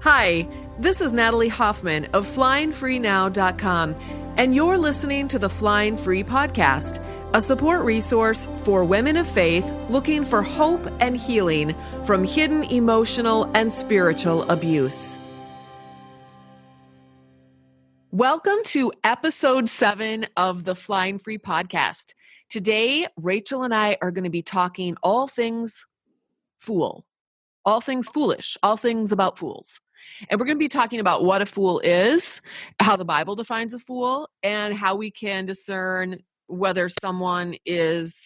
Hi, this is Natalie Hoffman of FlyingFreeNow.com, and you're listening to the Flying Free Podcast, a support resource for women of faith looking for hope and healing from hidden emotional and spiritual abuse. Welcome to episode 7 of the Flying Free Podcast. Today, Rachel and I are going to be talking all things fool, all things foolish, all things about fools. And we're going to be talking about what a fool is, how the Bible defines a fool, and how we can discern whether someone is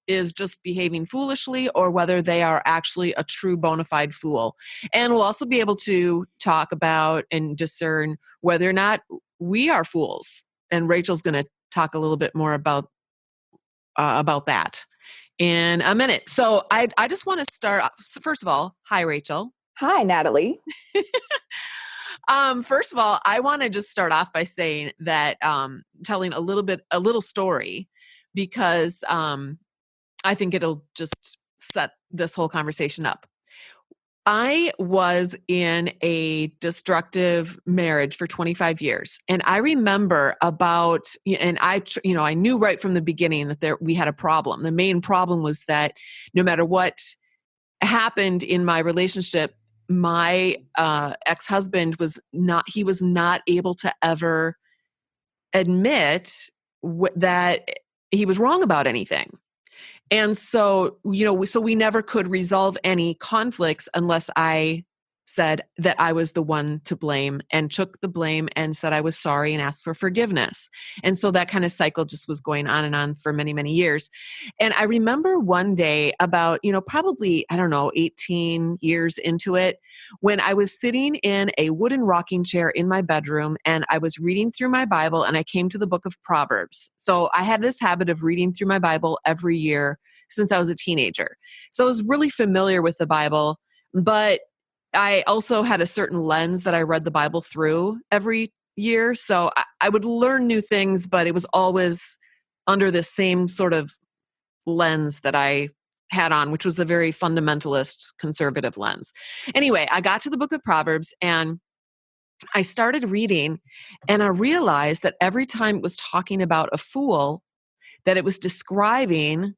just behaving foolishly or whether they are actually a true bona fide fool. And we'll also be able to talk about and discern whether or not we are fools. And Rachel's going to talk a little bit more about that in a minute. So I just want to start off. First of all, hi, Rachel. Hi, Natalie. First of all, I want to just start off by saying that telling a little story, because I think it'll just set this whole conversation up. I was in a destructive marriage for 25 years. And I remember I knew right from the beginning that we had a problem. The main problem was that no matter what happened in my relationship, my ex-husband was not able to ever admit that he was wrong about anything. And so, so we never could resolve any conflicts unless I said that I was the one to blame and took the blame and said I was sorry and asked for forgiveness. And so that kind of cycle just was going on and on for many, many years. And I remember one day about, probably, 18 years into it, when I was sitting in a wooden rocking chair in my bedroom and I was reading through my Bible and I came to the book of Proverbs. So I had this habit of reading through my Bible every year since I was a teenager. So I was really familiar with the Bible, but I also had a certain lens that I read the Bible through every year. So I would learn new things, but it was always under the same sort of lens that I had on, which was a very fundamentalist, conservative lens. Anyway, I got to the book of Proverbs and I started reading, and I realized that every time it was talking about a fool, that it was describing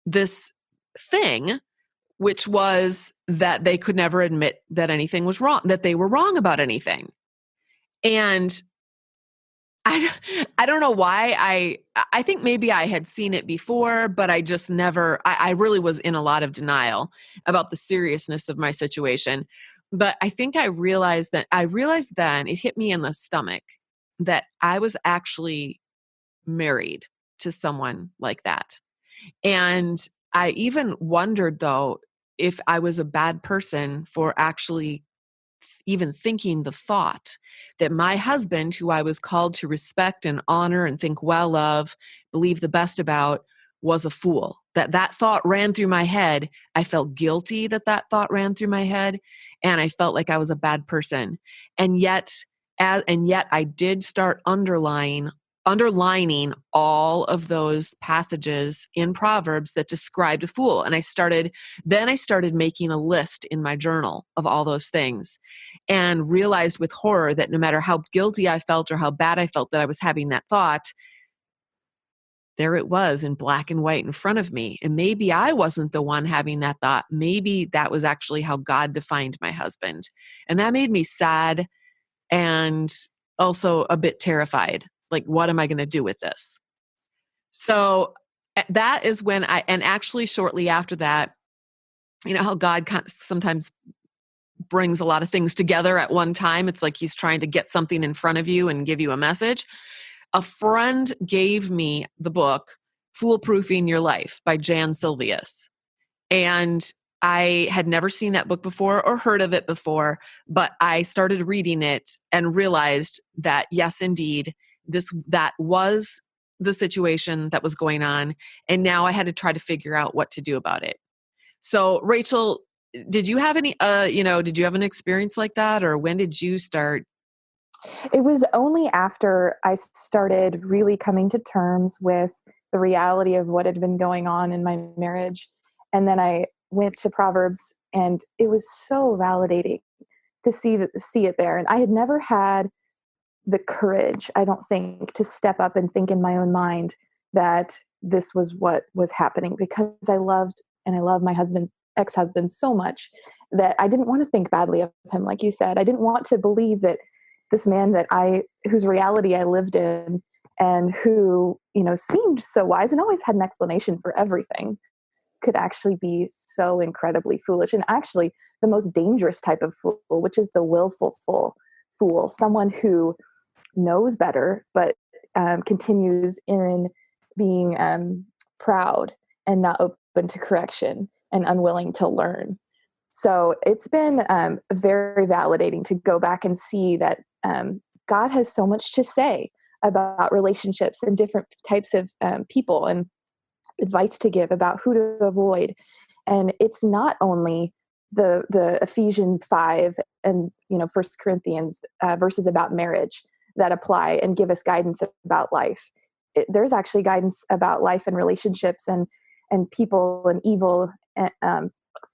this thing, which was that they could never admit that anything was wrong, that they were wrong about anything. And I don't know why. I think maybe I had seen it before, but I just never, I really was in a lot of denial about the seriousness of my situation. But I think I realized then, it hit me in the stomach that I was actually married to someone like that. And I even wondered, though, if I was a bad person for actually even thinking the thought that my husband, who I was called to respect and honor and think well of, believe the best about, was a fool. That thought ran through my head. I felt guilty that thought ran through my head, and I felt like I was a bad person. And yet I did start underlining all of those passages in Proverbs that described a fool. And I started making a list in my journal of all those things, and realized with horror that no matter how guilty I felt or how bad I felt that I was having that thought, there it was in black and white in front of me. And maybe I wasn't the one having that thought. Maybe that was actually how God defined my husband. And that made me sad and also a bit terrified. Like, what am I going to do with this? So that is when and actually shortly after that, how God sometimes brings a lot of things together at one time. It's like he's trying to get something in front of you and give you a message. A friend gave me the book, Foolproofing Your Life by Jan Silvius. And I had never seen that book before or heard of it before, but I started reading it and realized that, yes, indeed, that was the situation that was going on. And now I had to try to figure out what to do about it. So, Rachel, did you have an experience like that, or when did you start? It was only after I started really coming to terms with the reality of what had been going on in my marriage. And then I went to Proverbs, and it was so validating to see it there. And I had never had the courage, I don't think, to step up and think in my own mind that this was what was happening, because I loved and I love my ex-husband so much that I didn't want to think badly of him. Like you said, I didn't want to believe that this man whose reality I lived in, and who, seemed so wise and always had an explanation for everything, could actually be so incredibly foolish. And actually the most dangerous type of fool, which is the willful fool, someone who knows better, but continues in being proud and not open to correction and unwilling to learn. So it's been very validating to go back and see that God has so much to say about relationships and different types of people, and advice to give about who to avoid. And it's not only the Ephesians 5 and 1 Corinthians verses about marriage that apply and give us guidance about life. There's actually guidance about life and relationships and people and evil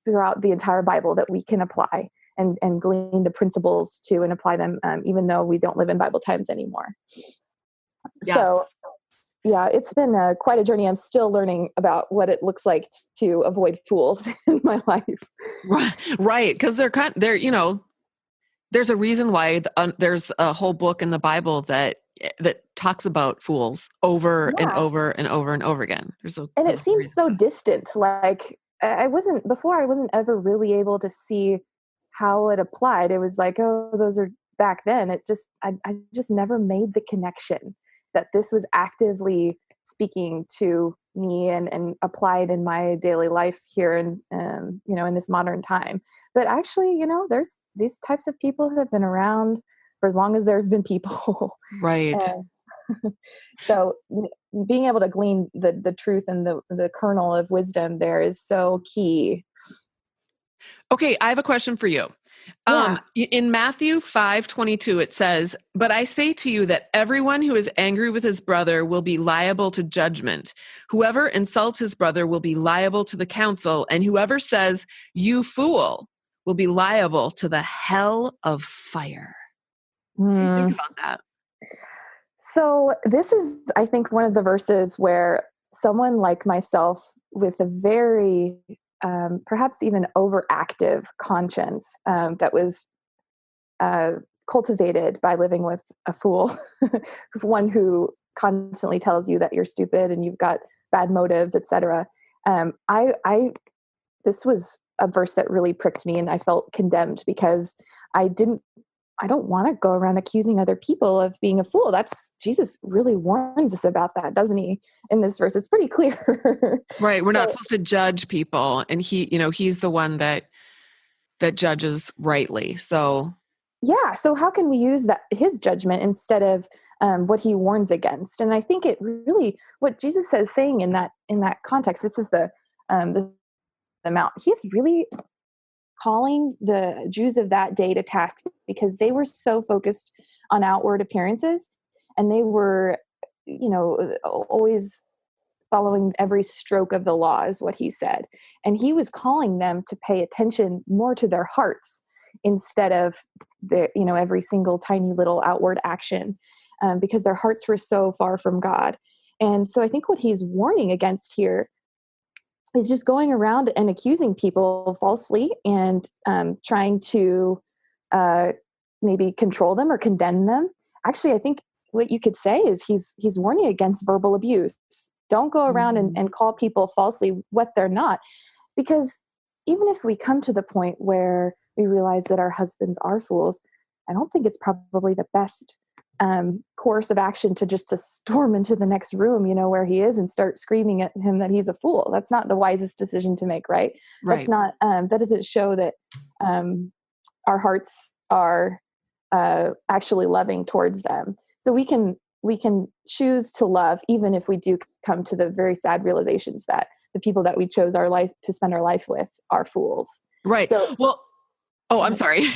throughout the entire Bible that we can apply and glean the principles to and apply them, even though we don't live in Bible times anymore. Yes. So yeah, it's been quite a journey. I'm still learning about what it looks like to avoid fools in my life. Right. Because there's a reason why there's a whole book in the Bible that talks about fools over and over and over and over again. And it seems so distant. Like I wasn't ever really able to see how it applied. It was like, oh, those are back then. I just never made the connection that this was actively speaking to me and applied in my daily life here in this modern time. But actually, there's these types of people that have been around for as long as there have been people. Right. So being able to glean the truth and the kernel of wisdom there is so key. Okay, I have a question for you. In Matthew 5:22, it says, "But I say to you that everyone who is angry with his brother will be liable to judgment. Whoever insults his brother will be liable to the council, and whoever says, 'You fool,' will be liable to the hell of fire." What do you think about that? So this is, I think, one of the verses where someone like myself with a very perhaps even overactive conscience that was cultivated by living with a fool, one who constantly tells you that you're stupid and you've got bad motives, etc. This was a verse that really pricked me, and I felt condemned because I don't want to go around accusing other people of being a fool. Jesus really warns us about that, doesn't he? In this verse, it's pretty clear. Right. We're not supposed to judge people. And he's the one that judges rightly. So yeah. So how can we use his judgment instead of what he warns against? And I think it really, what Jesus is saying in that context, this is the Mount. He's really calling the Jews of that day to task because they were so focused on outward appearances, and they were, always following every stroke of the law, is what he said. And he was calling them to pay attention more to their hearts instead of every single tiny little outward action, because their hearts were so far from God. And so I think what he's warning against here is just going around and accusing people falsely and trying to maybe control them or condemn them. Actually, I think what you could say is he's warning against verbal abuse. Don't go around and call people falsely what they're not. Because even if we come to the point where we realize that our husbands are fools, I don't think it's probably the best course of action to storm into the next room, where he is, and start screaming at him that he's a fool. That's not the wisest decision to make, right? That's not, that doesn't show that our hearts are actually loving towards them. So we can choose to love, even if we do come to the very sad realizations that the people that we chose our life to spend our life with are fools. Right. So, I'm sorry.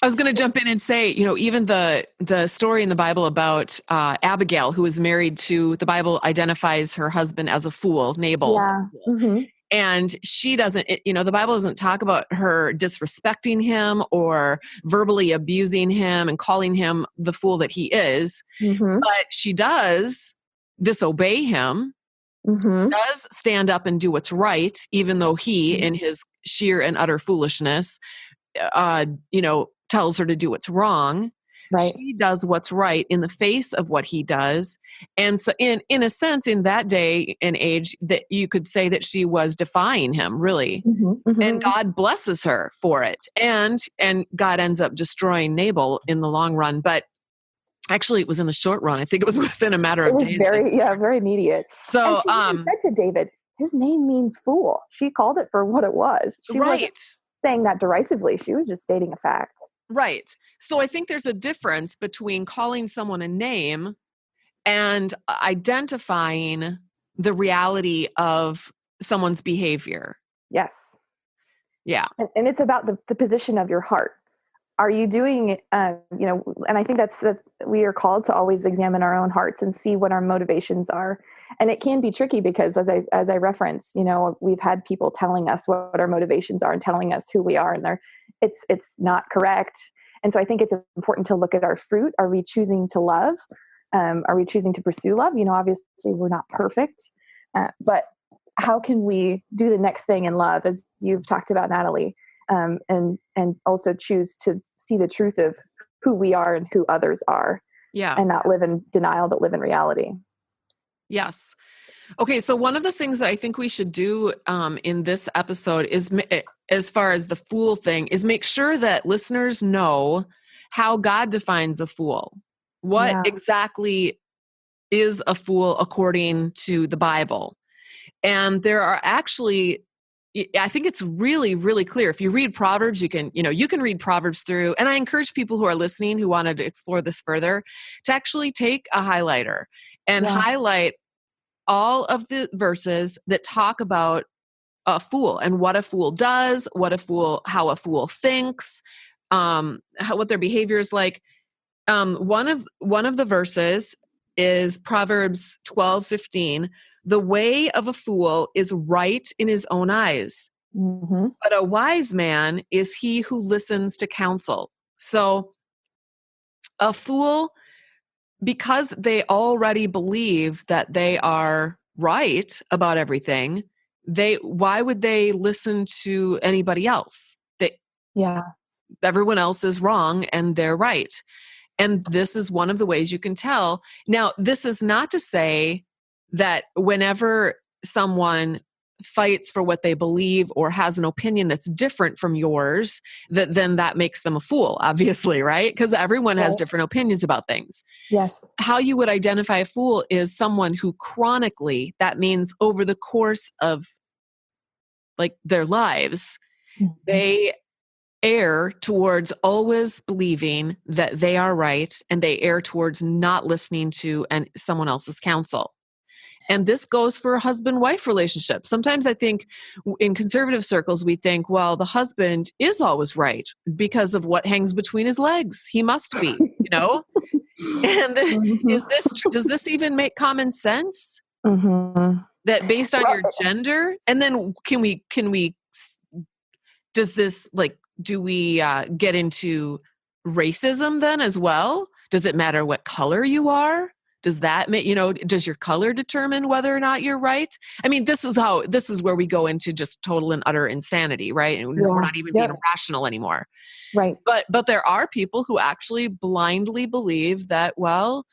I was going to jump in and say, even the story in the Bible about Abigail, who was married to, the Bible identifies her husband as a fool, Nabal. Yeah. Mm-hmm. And she doesn't, the Bible doesn't talk about her disrespecting him or verbally abusing him and calling him the fool that he is, Mm-hmm. but she does disobey him, Mm-hmm. does stand up and do what's right, even though he, in his sheer and utter foolishness, tells her to do what's wrong. Right. She does what's right in the face of what he does. And so in a sense, in that day and age, that you could say that she was defying him, really. Mm-hmm. And Mm-hmm. God blesses her for it. And God ends up destroying Nabal in the long run. But actually, it was in the short run. I think it was within a matter It of was days. very immediate. And So, she even said to David, his name means fool. She called it for what it was. She wasn't right. saying that derisively. She was just stating a fact. Right. So I think there's a difference between calling someone a name and identifying the reality of someone's behavior. Yes. Yeah. And it's about the position of your heart. Are you doing, and I think that we are called to always examine our own hearts and see what our motivations are. And it can be tricky because as I referenced, we've had people telling us what our motivations are and telling us who we are, and it's not correct. And so I think it's important to look at our fruit. Are we choosing to love? Are we choosing to pursue love? Obviously we're not perfect, but how can we do the next thing in love, as you've talked about, Natalie, and also choose to see the truth of who we are and who others are, Yeah. and not live in denial, but live in reality. Yes. Okay. So one of the things that I think we should do in this episode is, as far as the fool thing, is make sure that listeners know how God defines a fool. What Yeah. exactly is a fool according to the Bible? And there are actually, I think it's really, really clear. If you read Proverbs, you can read Proverbs through. And I encourage people who are listening who wanted to explore this further to actually take a highlighter and highlight all of the verses that talk about a fool and what a fool does, how a fool thinks, what their behavior is like. One of the verses is Proverbs 12:15. The way of a fool is right in his own eyes, Mm-hmm. but a wise man is he who listens to counsel. So a fool, because they already believe that they are right about everything, why would they listen to anybody else? Yeah. Everyone else is wrong and they're right. And this is one of the ways you can tell. Now, this is not to say that whenever someone fights for what they believe or has an opinion that's different from yours, that then that makes them a fool, obviously, right? Because everyone has different opinions about things. Yes. How you would identify a fool is someone who chronically, that means over the course of like their lives, Mm-hmm. they err towards always believing that they are right, and they err towards not listening to someone else's counsel. And this goes for a husband-wife relationship. Sometimes I think in conservative circles, we think, well, the husband is always right because of what hangs between his legs. He must be, And Mm-hmm. does this even make common sense? Mm-hmm. That based on Well, your gender? And then does this, like, do we get into racism then as well? Does it matter what color you are? Does that make, does your color determine whether or not you're right? I mean, this is where we go into just total and utter insanity, right? And we're not even being rational anymore. Right. But there are people who actually blindly believe that, well,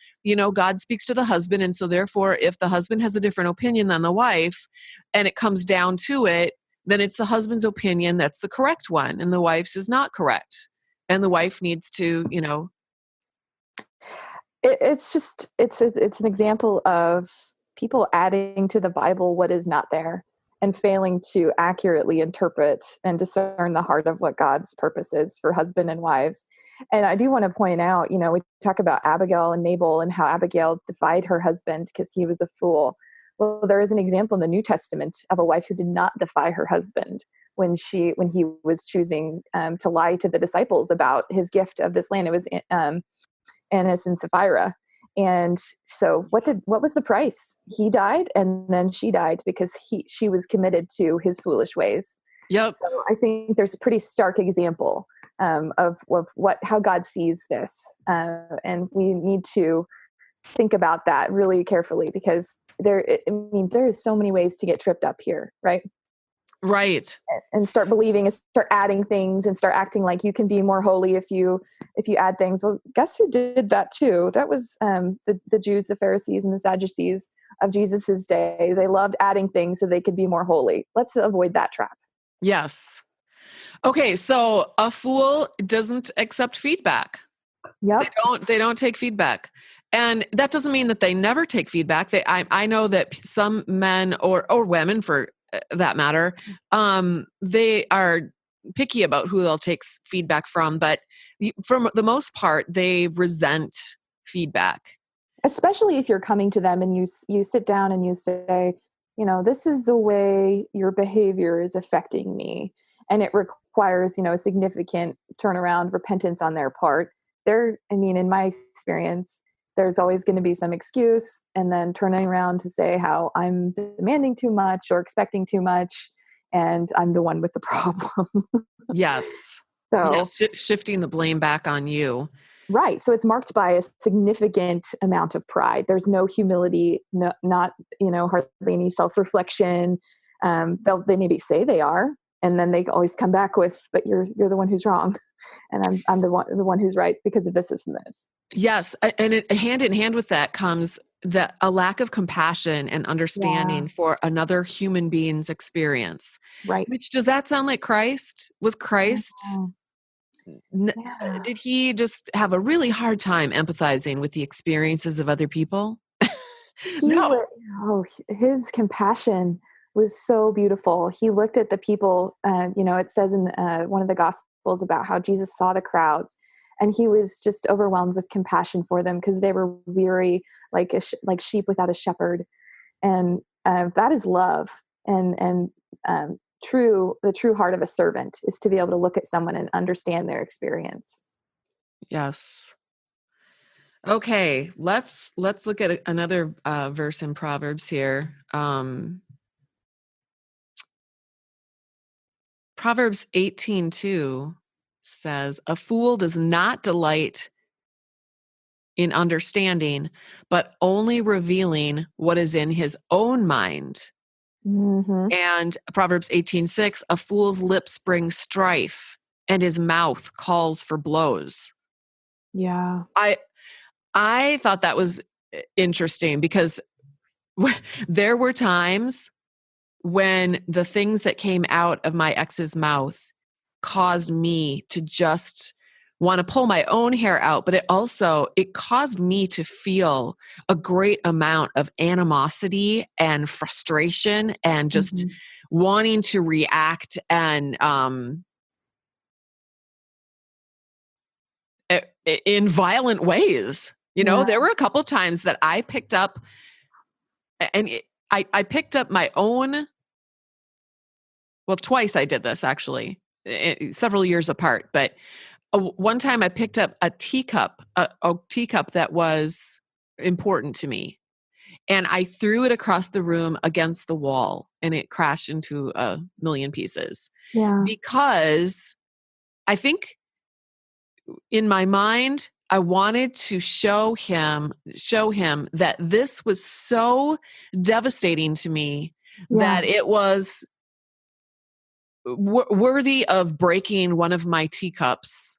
God speaks to the husband. And so therefore, if the husband has a different opinion than the wife, and it comes down to it, then it's the husband's opinion that's the correct one, and the wife's is not correct. And the wife needs to, it's an example of people adding to the Bible what is not there and failing to accurately interpret and discern the heart of what God's purpose is for husband and wives. And I do want to point out, we talk about Abigail and Nabal and how Abigail defied her husband because he was a fool. Well, there is an example in the New Testament of a wife who did not defy her husband when he was choosing to lie to the disciples about his gift of this land. It was Annas and Sapphira. And so what was the price? He died, and then she died because she was committed to his foolish ways. Yep. So I think there's a pretty stark example of how God sees this. And we need to think about that really carefully, because there is so many ways to get tripped up here, right? Right. And start believing and start adding things and start acting like you can be more holy if you add things. Well, guess who did that too? That was the Jews, the Pharisees, and the Sadducees of Jesus's day. They loved adding things so they could be more holy. Let's avoid that trap. Yes. Okay, so a fool doesn't accept feedback. Yep. They don't take feedback. And that doesn't mean that they never take feedback. I know that some men or women, for that matter, they are picky about who they'll take feedback from, but for the most part, they resent feedback. Especially if you're coming to them and you sit down and you say, this is the way your behavior is affecting me, and it requires, a significant turnaround, repentance on their part. In my experience, there's always going to be some excuse, and then turning around to say how I'm demanding too much or expecting too much, and I'm the one with the problem. Yes. So, yes, shifting the blame back on you. Right. So it's marked by a significant amount of pride. There's no humility, not hardly any self-reflection. They maybe say they are, and then they always come back with, "But you're the one who's wrong, and I'm the one who's right because of this and this." Yes, and hand in hand with that comes a lack of compassion and understanding for another human being's experience. Right. Which, does that sound like Christ? Was Christ? Yeah. Did he just have a really hard time empathizing with the experiences of other people? No. His compassion was so beautiful. He looked at the people. It says in one of the Gospels about how Jesus saw the crowds, and he was just overwhelmed with compassion for them because they were weary, like sheep without a shepherd. And that is love. And the true heart of a servant is to be able to look at someone and understand their experience. Yes. Okay, let's look at another verse in Proverbs here. Proverbs 18:2 says, "A fool does not delight in understanding, but only revealing what is in his own mind." Mm-hmm. And Proverbs 18:6, "A fool's lips bring strife, and his mouth calls for blows." Yeah. I thought that was interesting because there were times when the things that came out of my ex's mouth caused me to just want to pull my own hair out, but it caused me to feel a great amount of animosity and frustration and just wanting to react and in violent ways. There were a couple times that I picked up, and I picked up my own. Well, twice I did this actually, several years apart. But one time I picked up a teacup that was important to me, and I threw it across the room against the wall, and it crashed into a million pieces. Yeah. Because I think in my mind, I wanted to show him that this was so devastating to me that it was worthy of breaking one of my teacups.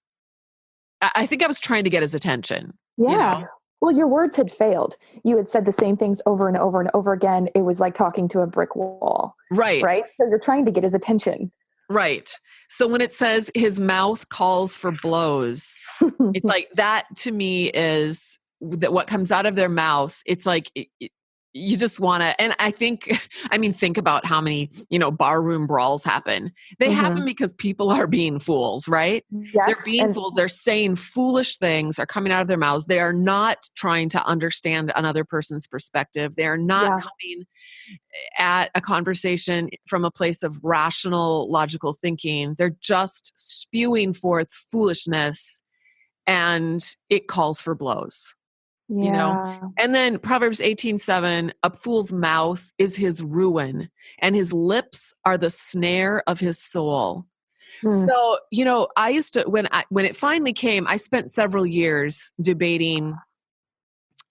I think I was trying to get his attention. Yeah. Well, your words had failed. You had said the same things over and over and over again. It was like talking to a brick wall. Right. Right. So you're trying to get his attention. Right. So when it says his mouth calls for blows, it's like that to me is that what comes out of their mouth. It's like you just want to, and think about how many, barroom brawls happen. They happen because people are being fools, right? Yes. They're being fools. They're saying foolish things are coming out of their mouths. They are not trying to understand another person's perspective. They are not coming at a conversation from a place of rational, logical thinking. They're just spewing forth foolishness, and it calls for blows. you know? Yeah. And then Proverbs 18:7, a fool's mouth is his ruin, and his lips are the snare of his soul. Mm. So, I used to, when it finally came, I spent several years debating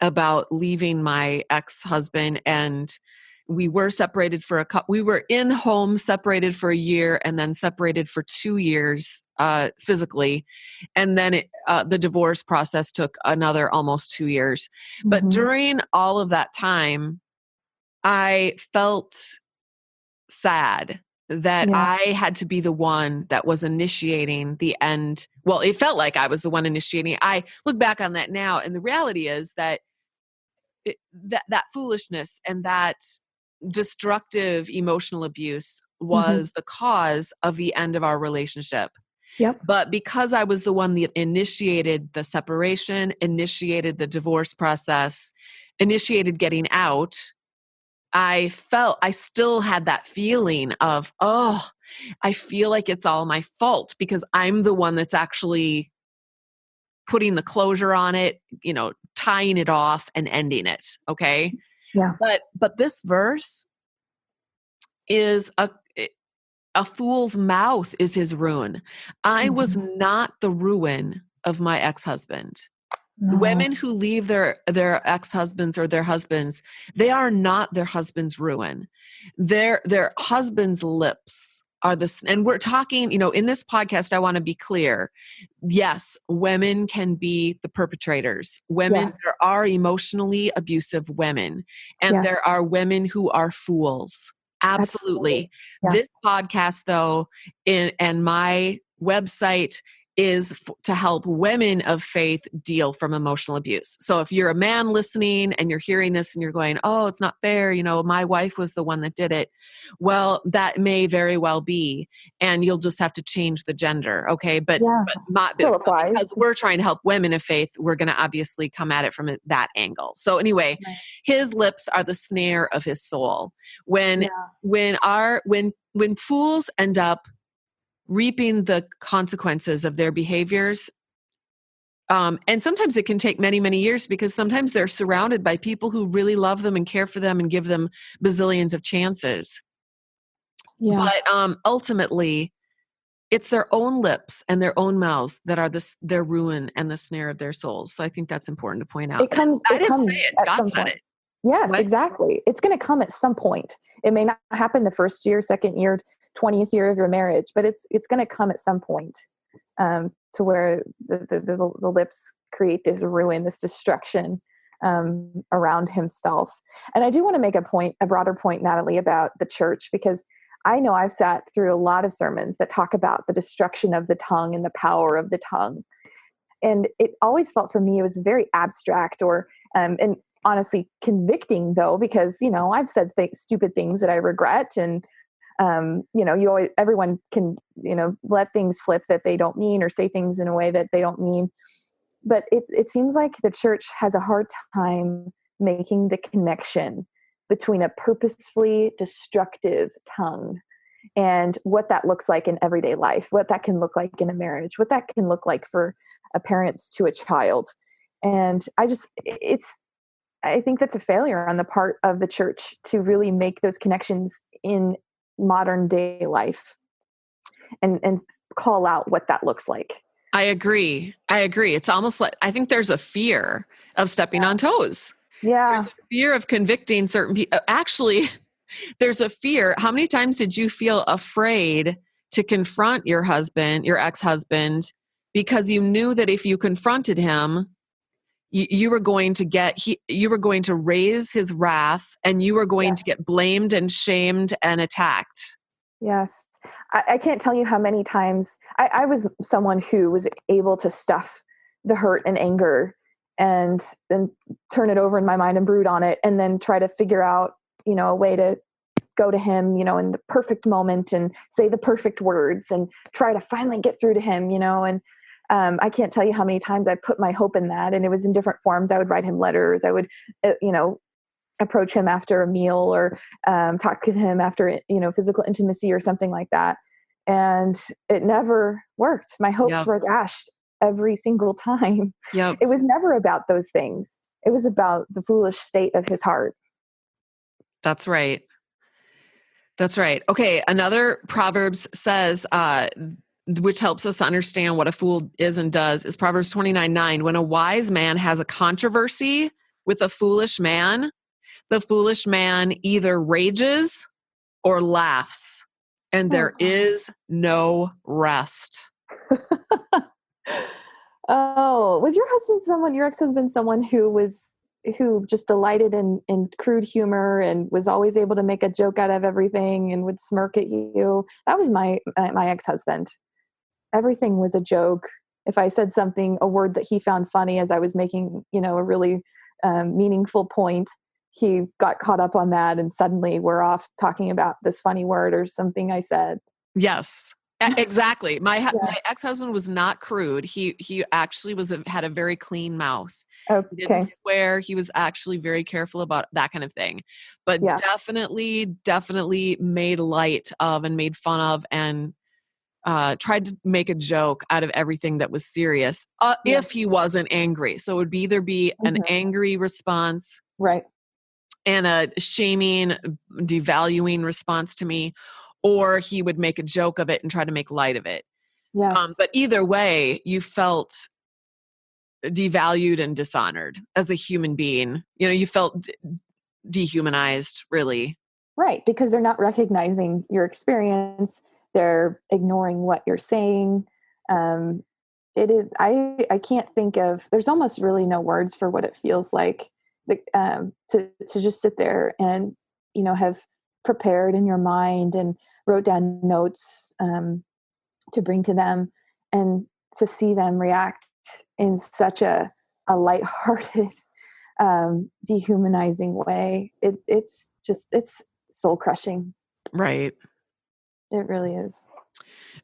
about leaving my ex-husband, and we were separated for we were in home separated for a year and then separated for 2 years physically, and then the divorce process took another almost 2 years. But Mhm. during all of that time, I felt sad that Yeah. I had to be the one that was initiating the end. Well, it felt like I was the one initiating. I look back on that now, and the reality is that that foolishness and that destructive emotional abuse Mhm. was the cause of the end of our relationship. Yep. But because I was the one that initiated the separation, initiated the divorce process, initiated getting out, I still had that feeling of, oh, I feel like it's all my fault because I'm the one that's actually putting the closure on it, tying it off and ending it. Okay. Yeah. But this verse is a fool's mouth is his ruin. I was Mhm. not the ruin of my ex-husband. No. Women who leave their ex-husbands or their husbands, they are not their husband's ruin. Their husband's lips are this, and we're talking, in this podcast, I want to be clear. Yes, women can be the perpetrators. Yes. There are emotionally abusive women, and Yes. there are women who are fools. Absolutely. Absolutely. Yeah. This podcast, though, and my website is to help women of faith deal from emotional abuse. So if you're a man listening and you're hearing this and you're going, oh, it's not fair, my wife was the one that did it. Well, that may very well be, and you'll just have to change the gender. Okay. But Yeah. Still applies. because we're trying to help women of faith, we're going to obviously come at it from that angle. So anyway, Right. his lips are the snare of his soul. When, Yeah. when fools end up reaping the consequences of their behaviors. And sometimes it can take many, many years because sometimes they're surrounded by people who really love them and care for them and give them bazillions of chances. Yeah. But ultimately, it's their own lips and their own mouths that are their ruin and the snare of their souls. So I think that's important to point out. It comes I it didn't say comes it. at God some said point. it. Yes, What? exactly. It's going to come at some point. It may not happen the first year, second year, 20th year of your marriage, but it's going to come at some point, to where the lips create this ruin, this destruction around himself. And I do want to make a broader point, Natalie, about the church, because I know I've sat through a lot of sermons that talk about the destruction of the tongue and the power of the tongue. And it always felt for me, it was very abstract and honestly convicting, though, because, I've said stupid things that I regret. And, everyone can, let things slip that they don't mean or say things in a way that they don't mean. But it seems like the church has a hard time making the connection between a purposefully destructive tongue and what that looks like in everyday life, what that can look like in a marriage, what that can look like for a parents to a child. And I think that's a failure on the part of the church to really make those connections in modern day life and call out what that looks like. I agree. It's almost like I think there's a fear of stepping on toes. Yeah. There's a fear of convicting certain people. Actually, there's a fear. How many times did you feel afraid to confront your ex-husband, because you knew that if you confronted him, you were going to you were going to raise his wrath, and you were going to Yes. get blamed and shamed and attacked. Yes. I can't tell you how many times I was someone who was able to stuff the hurt and anger and then turn it over in my mind and brood on it and then try to figure out, a way to go to him, in the perfect moment and say the perfect words and try to finally get through to him, and I can't tell you how many times I put my hope in that. And it was in different forms. I would write him letters. I would, approach him after a meal or talk to him after, physical intimacy or something like that. And it never worked. My hopes Yep. were dashed every single time. Yep. It was never about those things. It was about the foolish state of his heart. That's right. That's right. Okay. Another Proverbs says, which helps us understand what a fool is and does, is Proverbs 29:9. When a wise man has a controversy with a foolish man, the foolish man either rages or laughs, and there is no rest. Oh, was your ex-husband someone who just delighted in crude humor and was always able to make a joke out of everything and would smirk at you? That was my ex-husband. Everything was a joke. If I said something, a word that he found funny as I was making, a really meaningful point, he got caught up on that, and suddenly we're off talking about this funny word or something I said. Yes, exactly. My Yeah. ex-husband was not crude. He actually had a very clean mouth. He didn't Okay. swear. He was actually very careful about that kind of thing, but Yeah. definitely made light of and made fun of and tried to make a joke out of everything that was serious, Yeah. if he wasn't angry. So it would either be an angry response, Right. and a shaming, devaluing response to me, or he would make a joke of it and try to make light of it. Yes. But either way, you felt devalued and dishonored as a human being. You felt dehumanized, really. Right, because they're not recognizing your experience. They're ignoring what you're saying. Um, it is. I can't think of. There's almost really no words for what it feels like. To just sit there and have prepared in your mind and wrote down notes to bring to them, and to see them react in such a lighthearted, dehumanizing way. It's soul crushing. Right. It really is.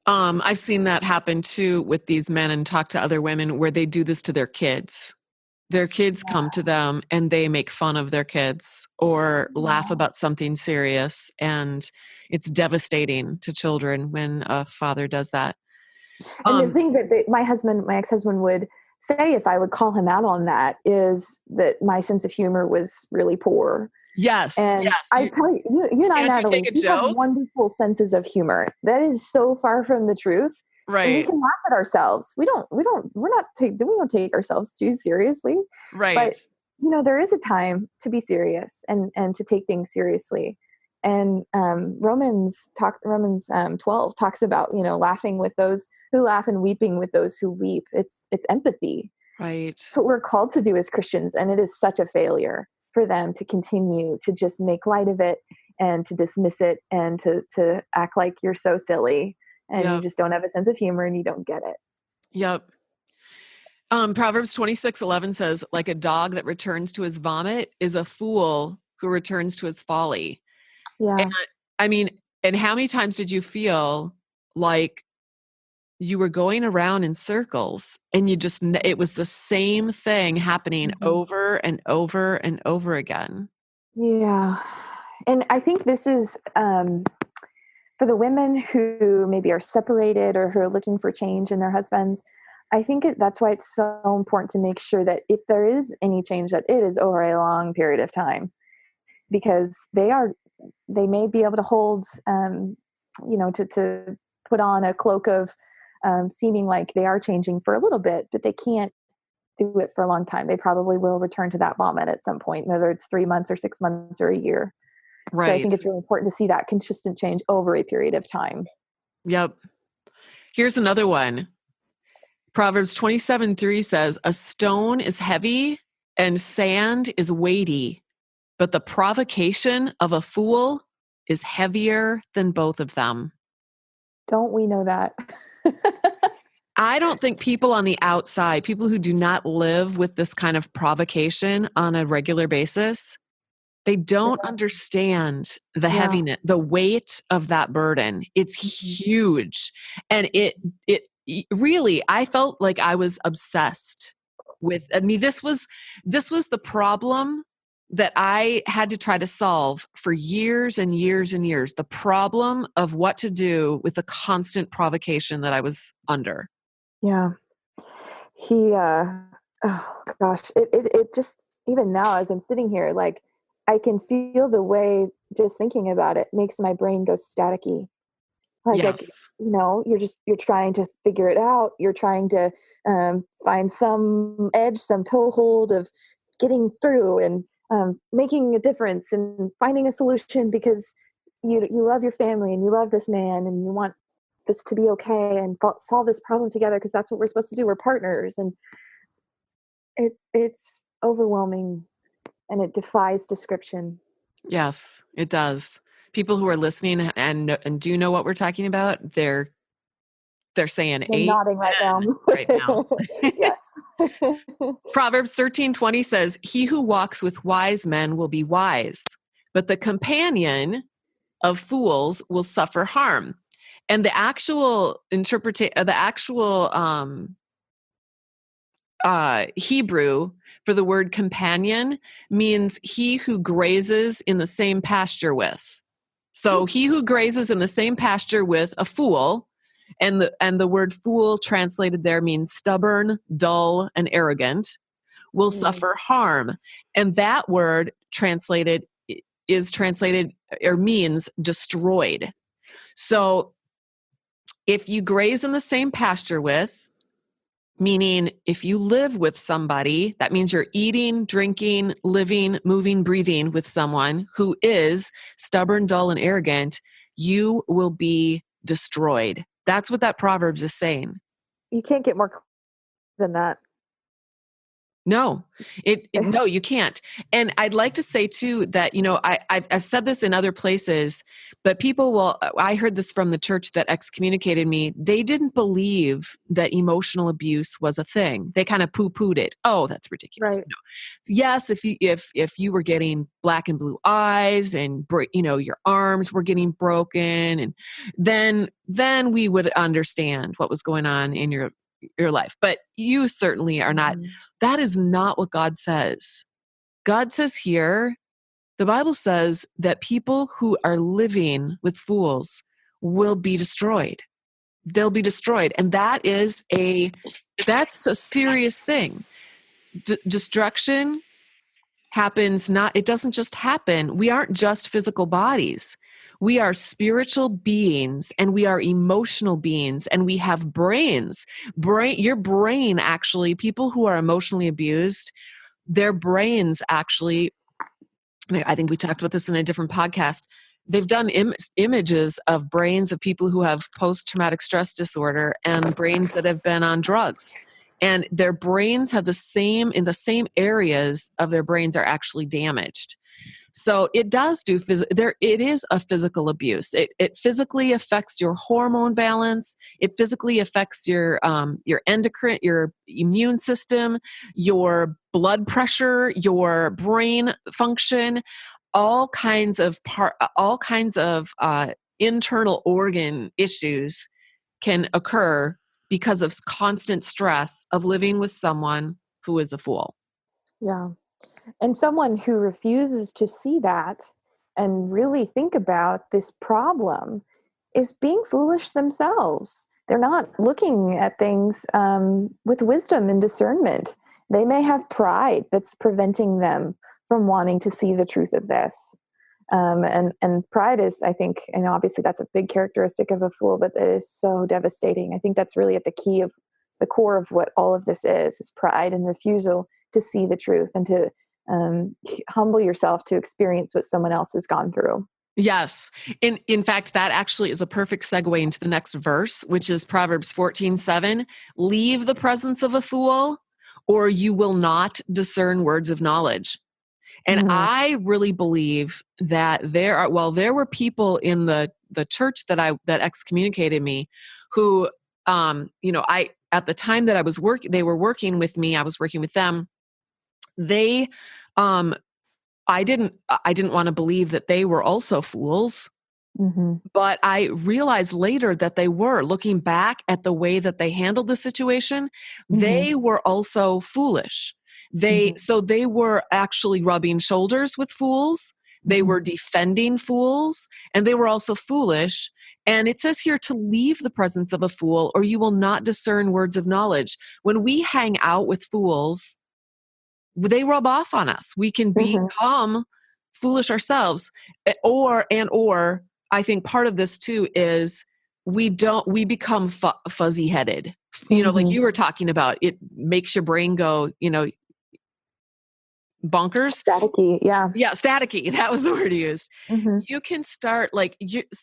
I've seen that happen too with these men, and talk to other women where they do this to their kids. Their kids come to them and they make fun of their kids or laugh about something serious. And it's devastating to children when a father does that. And the thing that my ex-husband would say if I would call him out on that is that my sense of humor was really poor. Yes. And Yes. I tell you, you and I, Can't you Natalie, take a we have joke? wonderful senses of humor. That is so far from the truth. And we Right. can laugh at ourselves. We don't take ourselves too seriously. Right. But there is a time to be serious and to take things seriously. And Romans 12 talks about laughing with those who laugh and weeping with those who weep. It's empathy. Right. It's what we're called to do as Christians, and it is such a failure for them to continue to just make light of it and to dismiss it and to act like you're so silly and you just don't have a sense of humor and you don't get it. Yep. Proverbs 26:11 says, like a dog that returns to his vomit is a fool who returns to his folly. Yeah. And I mean, and how many times did you feel like you were going around in circles and it was the same thing happening over and over and over again? Yeah. And I think this is for the women who maybe are separated or who are looking for change in their husbands. I think that's why it's so important to make sure that if there is any change, that it is over a long period of time, because they may be able to hold, to put on a cloak of seeming like they are changing for a little bit, but they can't do it for a long time. They probably will return to that vomit at some point, whether it's 3 months or 6 months or a year. Right. So I think it's really important to see that consistent change over a period of time. Yep. Here's another one. Proverbs 27:3 says, a stone is heavy and sand is weighty, but the provocation of a fool is heavier than both of them. Don't we know that? I don't think people on the outside, people who do not live with this kind of provocation on a regular basis, they don't understand the heaviness, the weight of that burden. It's huge. And it really, I felt like I was obsessed with, this was the problem that I had to try to solve for years and years and years. The problem of what to do with the constant provocation that I was under. Yeah. He, oh gosh, it just, even now as I'm sitting here, like I can feel the way just thinking about it makes my brain go staticky. Like, Yes. you're trying to figure it out. You're trying to find some edge, some toehold of getting through and making a difference and finding a solution because you love your family and you love this man and you want this to be okay and solve this problem together because that's what we're supposed to do. We're partners, and it's overwhelming and it defies description. Yes, it does. People who are listening and do know what we're talking about, they're saying They're nodding right now. amen right now. Yes. Proverbs 13:20 says, "He who walks with wise men will be wise, but the companion of fools will suffer harm." And the actual Hebrew for the word companion means he who grazes in the same pasture with. So he who grazes in the same pasture with a fool, and the word fool translated there means stubborn, dull, and arrogant, will suffer harm. And that word translated or means destroyed. So if you graze in the same pasture with, meaning if you live with somebody, that means you're eating, drinking, living, moving, breathing with someone who is stubborn, dull, and arrogant, you will be destroyed. That's what that Proverbs is saying. You can't get more clear than that. No, no, you can't. And I'd like to say too that, I've said this in other places, but I heard this from the church that excommunicated me. They didn't believe that emotional abuse was a thing. They kind of poo-pooed it. Oh, that's ridiculous. Right. No. Yes, if you were getting black and blue eyes and your arms were getting broken, and then we would understand what was going on in your life. But you certainly are not. That is not what God says. God says here, the Bible says that people who are living with fools will be destroyed. They'll be destroyed. And that's a serious thing. Destruction happens it doesn't just happen. We aren't just physical bodies. We are spiritual beings and we are emotional beings and we have brains. Your brain actually, people who are emotionally abused, their brains actually, I think we talked about this in a different podcast. They've done images of brains of people who have post-traumatic stress disorder and brains that have been on drugs. And their brains have in the same areas of their brains are actually damaged. So it does it is a physical abuse. It physically affects your hormone balance. It physically affects your endocrine, your immune system, your blood pressure, your brain function, all kinds of internal organ issues can occur because of constant stress of living with someone who is a fool. Yeah. And someone who refuses to see that and really think about this problem is being foolish themselves. They're not looking at things with wisdom and discernment. They may have pride that's preventing them from wanting to see the truth of this. And pride is, I think, and obviously that's a big characteristic of a fool, but it is so devastating. I think that's really at the core of what all of this is pride and refusal to see the truth and to humble yourself to experience what someone else has gone through. Yes. In fact, that actually is a perfect segue into the next verse, which is Proverbs 14:7. Leave the presence of a fool, or you will not discern words of knowledge. And I really believe that there were people in the church that excommunicated me who, at the time that they were working with me, I was working with them. They, I didn't want to believe that they were also fools. But I realized later that they were. Looking back at the way that they handled the situation, they were also foolish. So they were actually rubbing shoulders with fools. They were defending fools, and they were also foolish. And it says here to leave the presence of a fool, or you will not discern words of knowledge. When we hang out with fools, they rub off on us. We can Mm-hmm. become foolish ourselves. Or I think part of this too is we become fuzzy headed. Like Mm-hmm. you were talking about, it makes your brain go, bonkers. Staticky. Yeah. Yeah, staticky. That was the word used. Mm-hmm. You can start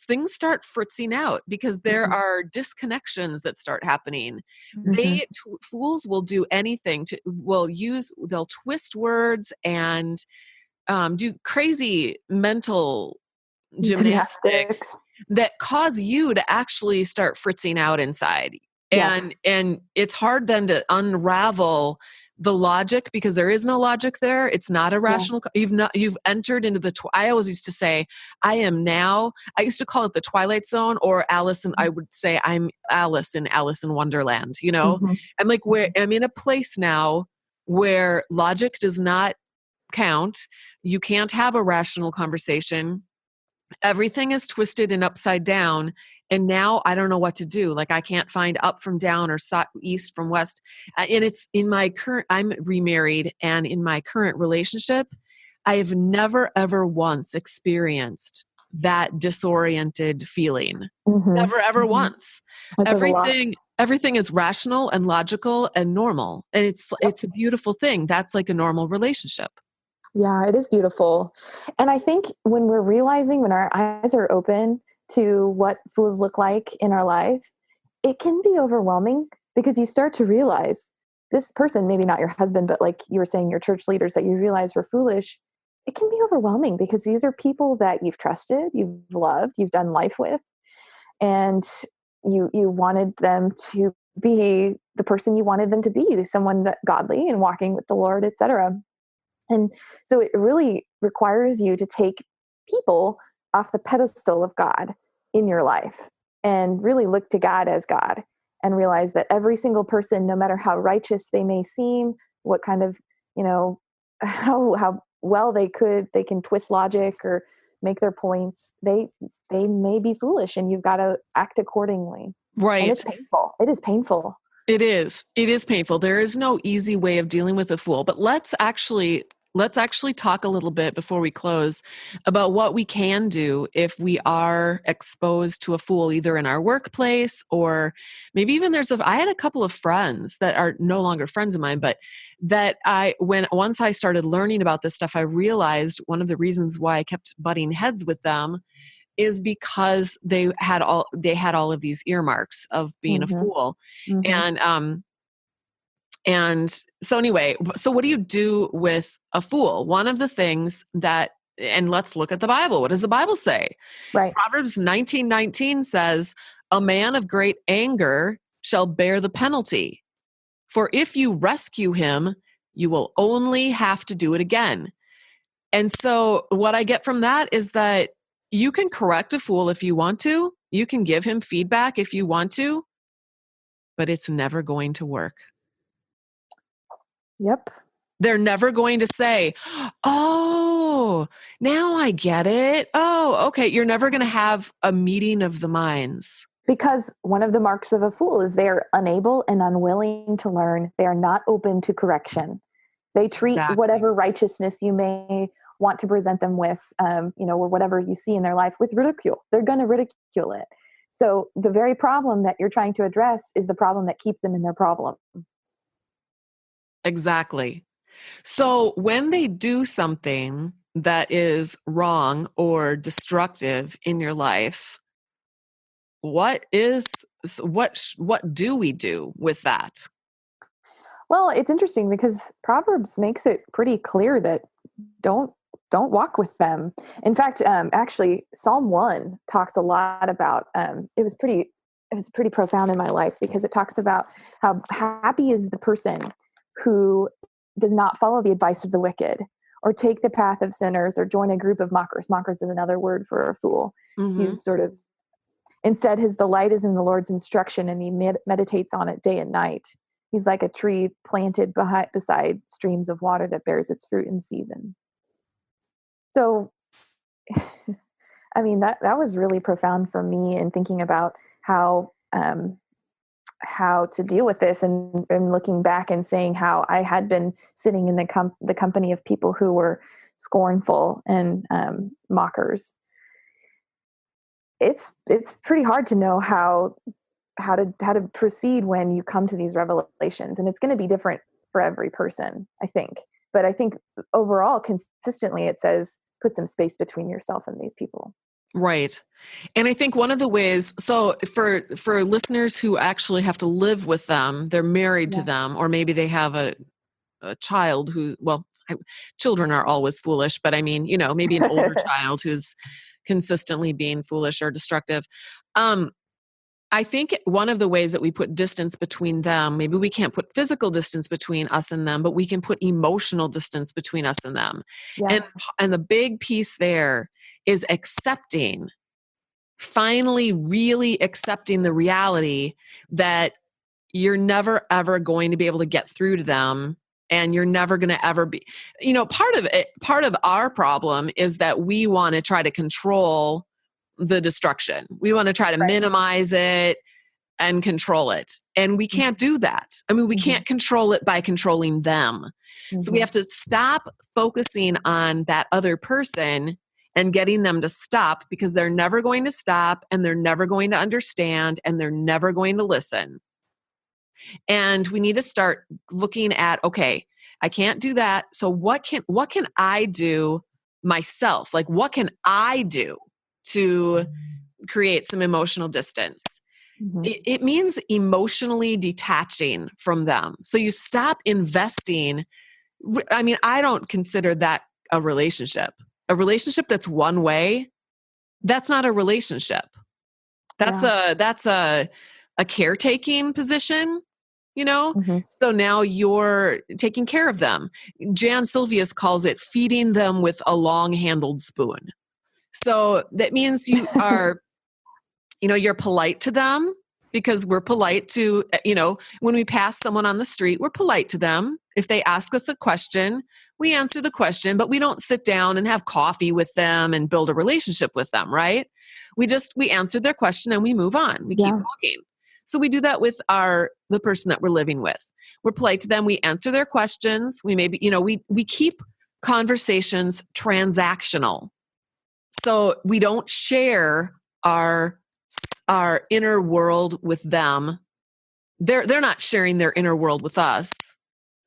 things start fritzing out because there Mm-hmm. are disconnections that start happening. Mm-hmm. Fools will do anything they'll twist words and do crazy mental gymnastics Gymnastics. that cause you to actually start fritzing out inside. Yes. And it's hard then to unravel the logic because there is no logic there. It's not a Yeah. rational. You've entered into I always used to say, I used to call it the Twilight Zone, or Alice, and I would say I'm Alice in Wonderland. Mm-hmm. I'm like, where I'm in a place now where logic does not count. You can't have a rational conversation. Everything is twisted and upside down. And now I don't know what to do. Like I can't find up from down or east from west. And it's in my I'm remarried, and in my current relationship, I have never, ever once experienced that disoriented feeling. Mm-hmm. Never, ever Mm-hmm. once. It says a lot. Everything is rational and logical and normal. And it's a beautiful thing. That's like a normal relationship. Yeah, it is beautiful. And I think when our eyes are open to what fools look like in our life, it can be overwhelming because you start to realize this person, maybe not your husband, but like you were saying, your church leaders that you realize were foolish. It can be overwhelming because these are people that you've trusted, you've loved, you've done life with, and you wanted them to be the person you wanted them to be, someone that godly and walking with the Lord, etc. And so it really requires you to take people off the pedestal of God in your life and really look to God as God and realize that every single person, no matter how righteous they may seem, what kind of, how well they can twist logic or make their points, they may be foolish, and you've got to act accordingly. And Right. it's painful. It is painful. It is. It is painful. There is no easy way of dealing with a fool. But let's actually talk a little bit before we close about what we can do if we are exposed to a fool, either in our workplace or maybe even I had a couple of friends that are no longer friends of mine, but that once I started learning about this stuff, I realized one of the reasons why I kept butting heads with them is because they had all of these earmarks of being a Mm-hmm. fool. Mm-hmm. And so anyway, so what do you do with a fool? One of the things and let's look at the Bible. What does the Bible say? Right. Proverbs 19:19 says, "A man of great anger shall bear the penalty. For if you rescue him, you will only have to do it again." And so what I get from that is that you can correct a fool if you want to. You can give him feedback if you want to, but it's never going to work. Yep. They're never going to say, "Oh, now I get it. Oh, okay." You're never going to have a meeting of the minds. Because one of the marks of a fool is they are unable and unwilling to learn. They are not open to correction. They treat Exactly. whatever righteousness you may want to present them with, or whatever you see in their life with ridicule. They're going to ridicule it. So the very problem that you're trying to address is the problem that keeps them in their problem. Exactly. So when they do something that is wrong or destructive in your life, what do we do with that? Well, it's interesting because Proverbs makes it pretty clear that don't don't walk with them. In fact, actually, Psalm 1 talks a lot about. It was pretty profound in my life because it talks about how happy is the person who does not follow the advice of the wicked or take the path of sinners or join a group of mockers. Mockers is another word for a fool. It's Hmm. used sort of. Instead, his delight is in the Lord's instruction, and he meditates on it day and night. He's like a tree planted beside streams of water that bears its fruit in season. So, I mean, that was really profound for me in thinking about how how to deal with this, and looking back and saying how I had been sitting in the company of people who were scornful and mockers. It's pretty hard to know how to proceed when you come to these revelations, and it's going to be different for every person, I think. But I think overall, consistently, it says put some space between yourself and these people. Right. And I think one of the ways, so for listeners who actually have to live with them, they're married to Yeah. them, or maybe they have a child who, well, children are always foolish, but I mean, maybe an older child who's consistently being foolish or destructive. I think one of the ways that we put distance between them, maybe we can't put physical distance between us and them, but we can put emotional distance between us and them. Yeah. And the big piece there is accepting, finally really accepting the reality that you're never ever going to be able to get through to them, and you're never going to ever be, part of our problem is that we want to try to control the destruction. We want to try to Right. minimize it and control it. And we can't do that. I mean, we can't control it by controlling them. So we have to stop focusing on that other person and getting them to stop, because they're never going to stop, and they're never going to understand, and they're never going to listen. And we need to start looking at, okay, I can't do that. So what can I do myself? Like, what can I do to create some emotional distance? It means emotionally detaching from them. So you stop investing. I mean, I don't consider that a relationship. A relationship that's one way, that's not a relationship. That's a caretaking position, So now you're taking care of them. Jan Silvius calls it feeding them with a long-handled spoon. So that means you are, you're polite to them, because we're polite to, when we pass someone on the street, we're polite to them. If they ask us a question, we answer the question, but we don't sit down and have coffee with them and build a relationship with them, right? We answer their question and we move on. We keep walking. So we do that with the person that we're living with. We're polite to them. We answer their questions. We maybe, we keep conversations transactional. So we don't share our inner world with them. They're not sharing their inner world with us.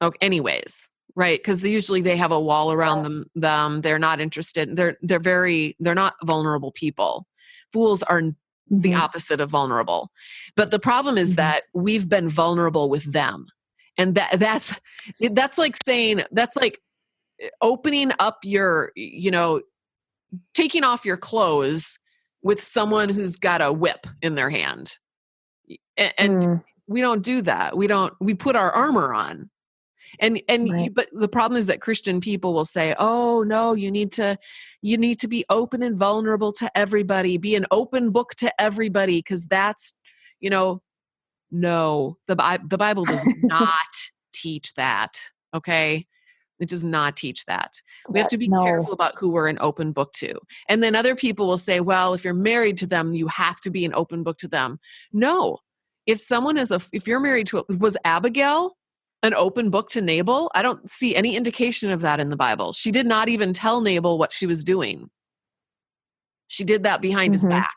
Okay, anyways, right? Because usually they have a wall around them. They're not interested. They're not vulnerable people. Fools are the opposite of vulnerable. But the problem is that we've been vulnerable with them. And that's like saying, that's like opening up your, taking off your clothes with someone who's got a whip in their hand. And we don't do that. We put our armor on. But the problem is that Christian people will say, "Oh no, you need to be open and vulnerable to everybody. Be an open book to everybody, because that's, no, the Bible does not teach that. Okay, it does not teach that. We have to be careful about who we're an open book to. And then other people will say, well, if you're married to them, you have to be an open book to them. No, if you're married to, was Abigail an open book to Nabal? I don't see any indication of that in the Bible. She did not even tell Nabal what she was doing. She did that behind his back.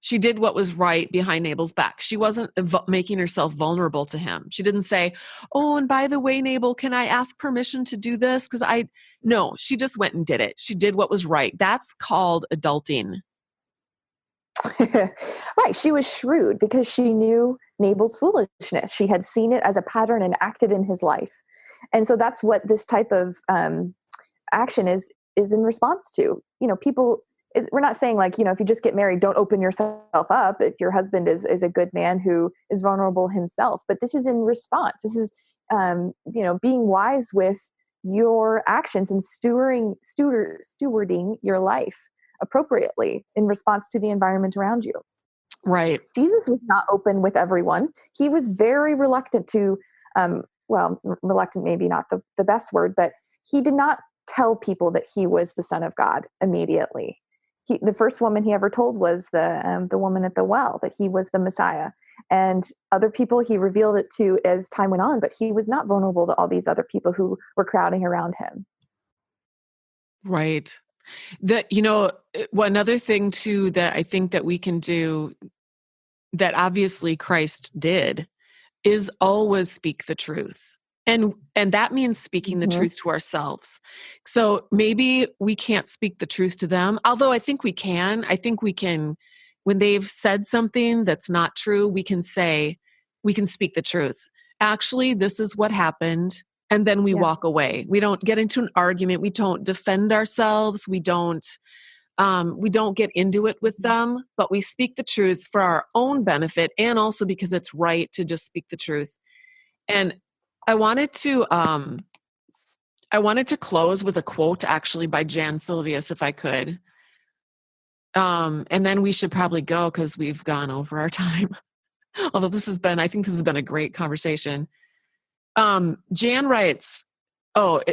She did what was right behind Nabal's back. She wasn't making herself vulnerable to him. She didn't say, oh, and by the way, Nabal, can I ask permission to do this? No, she just went and did it. She did what was right. That's called adulting. Right. She was shrewd because she knew Nabal's foolishness. She had seen it as a pattern and acted in his life. And so that's what this type of action is in response to. People, we're not saying like, if you just get married, don't open yourself up if your husband is a good man who is vulnerable himself. But this is in response. This is, being wise with your actions and stewarding your life appropriately in response to the environment around you. Right. Jesus was not open with everyone. He was very reluctant to, reluctant, maybe not the best word, but he did not tell people that he was the Son of God immediately. The first woman he ever told was the woman at the well, that he was the Messiah. And other people he revealed it to as time went on, but he was not vulnerable to all these other people who were crowding around him. Right. One other thing too that I think that we can do that obviously Christ did is always speak the truth. And that means speaking the truth to ourselves. So maybe we can't speak the truth to them, although I think we can. I think we can, when they've said something that's not true, we can speak the truth. Actually, this is what happened. And then we walk away. We don't get into an argument. We don't defend ourselves. We don't get into it with them, but we speak the truth for our own benefit and also because it's right to just speak the truth. And I wanted to close with a quote actually by Jan Silvius, if I could. And then we should probably go because we've gone over our time. Although I think this has been a great conversation. Jan writes,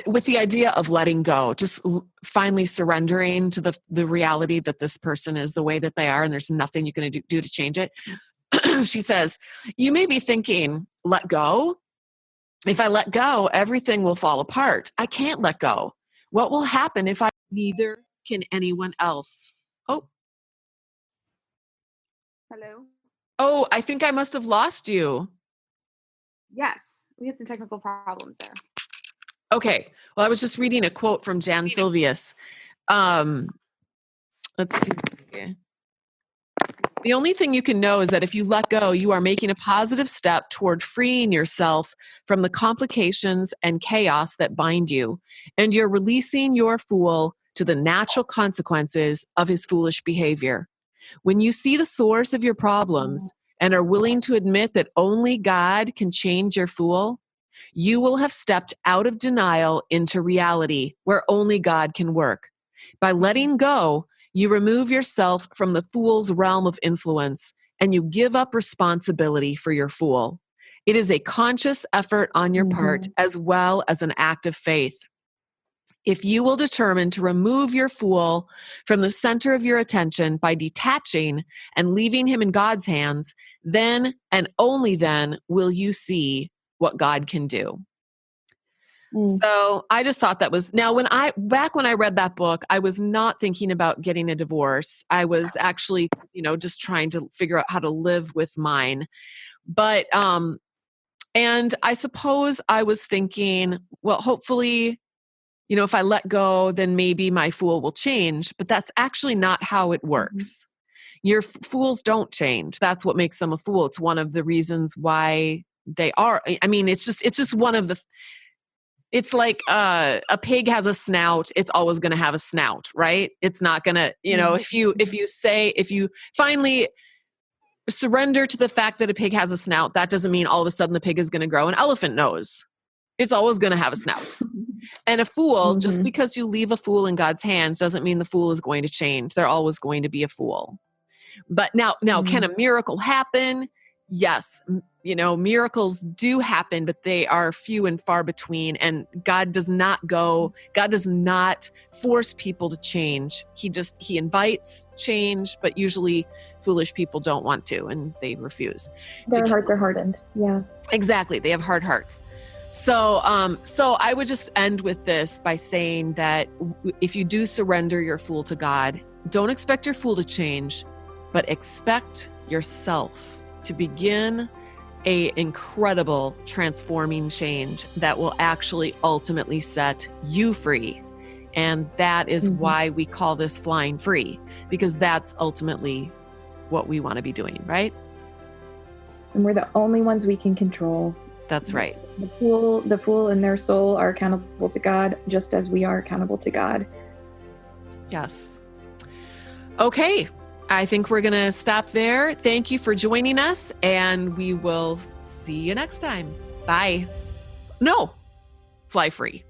with the idea of letting go, just finally surrendering to the reality that this person is the way that they are and there's nothing you can do to change it. She says, you may be thinking, let go? If I let go, everything will fall apart. I can't let go. What will happen if neither can anyone else? Oh. Hello? Oh, I think I must have lost you. Yes, we had some technical problems there. Okay. Well, I was just reading a quote from Jan Silvius. Let's see. Okay. The only thing you can know is that if you let go, you are making a positive step toward freeing yourself from the complications and chaos that bind you, and you're releasing your fool to the natural consequences of his foolish behavior. When you see the source of your problems and are willing to admit that only God can change your fool, you will have stepped out of denial into reality where only God can work. By letting go, you remove yourself from the fool's realm of influence and you give up responsibility for your fool. It is a conscious effort on your part as well as an act of faith. If you will determine to remove your fool from the center of your attention by detaching and leaving him in God's hands, then and only then will you see what God can do. So I just thought that was, now back when I read that book, I was not thinking about getting a divorce. I was actually, just trying to figure out how to live with mine. But, and I suppose I was thinking, well, hopefully, if I let go, then maybe my fool will change, but that's actually not how it works. Your fools don't change. That's what makes them a fool. It's one of the reasons why they are. I mean, it's just one of the, it's like a pig has a snout, it's always going to have a snout, right? It's not going to, if you finally surrender to the fact that a pig has a snout, that doesn't mean all of a sudden the pig is going to grow an elephant nose. It's always going to have a snout. And a fool, just because you leave a fool in God's hands doesn't mean the fool is going to change. They're always going to be a fool. But now can a miracle happen? Yes. Miracles do happen, but they are few and far between. And God does not force people to change. He invites change, but usually foolish people don't want to, and they refuse. Their hearts are hardened. Yeah. Exactly. They have hard hearts. So I would just end with this by saying that if you do surrender your fool to God, don't expect your fool to change, but expect yourself to begin an incredible transforming change that will actually ultimately set you free. And that is why we call this flying free, because that's ultimately what we want to be doing, right? And we're the only ones we can control. That's right. The fool and their soul are accountable to God, just as we are accountable to God. Yes. Okay. I think we're going to stop there. Thank you for joining us, and we will see you next time. Bye. No, fly free.